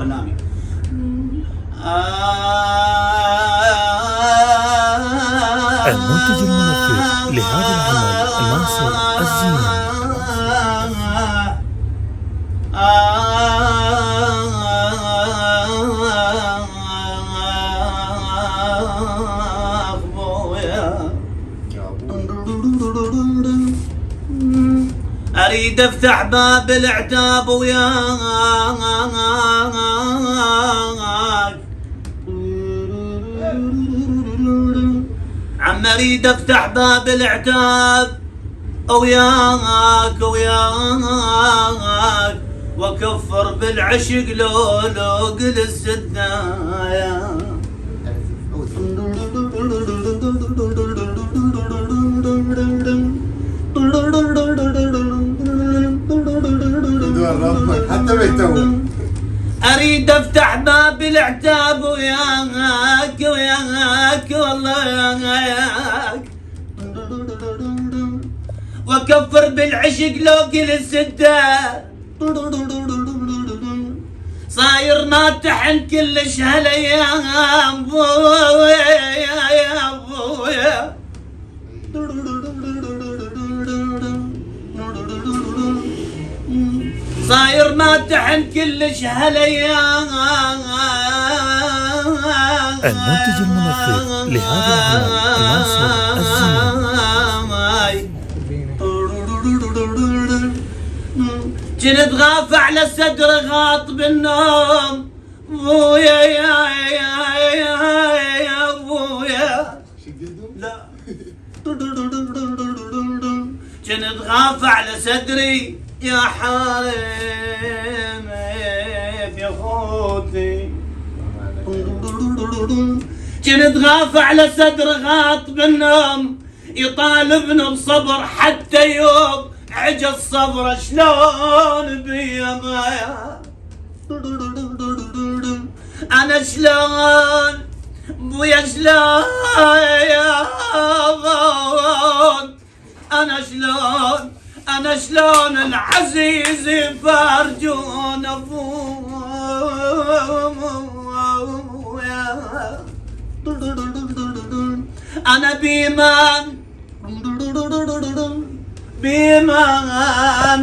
برنامج. المنتج المنفذ لهذا العمل الناصر الزيني. أريد أفتح باب العتاب وياك، عم أريد أفتح باب العتاب وياك وأكفر بالعشق لو قل السدايا. حتى بيتوه. أريد أفتح باب العتاب وياك والله وياك، وأكفر بالعشق لو قل السدايا. صاير ناطحن كلش هالايام يا ابويا، صاير ناطحن كلش هالايام. المنتج المنفذ لهذا العمل الناصر الزيني. كنت غاف على صدر غاط بالنوم ابويا يا ابويا، لا كنت غاف على صدري يا حارم يا خوتي، كنت غاف على صدر غاط بالنوم يطالبني بصبر حتى يوم عجز صبر شلون بيا مايا. انا شلون بويا شلون يا ابون، انا شلون العزيز فرجون ابويا. انا بيمان بيمان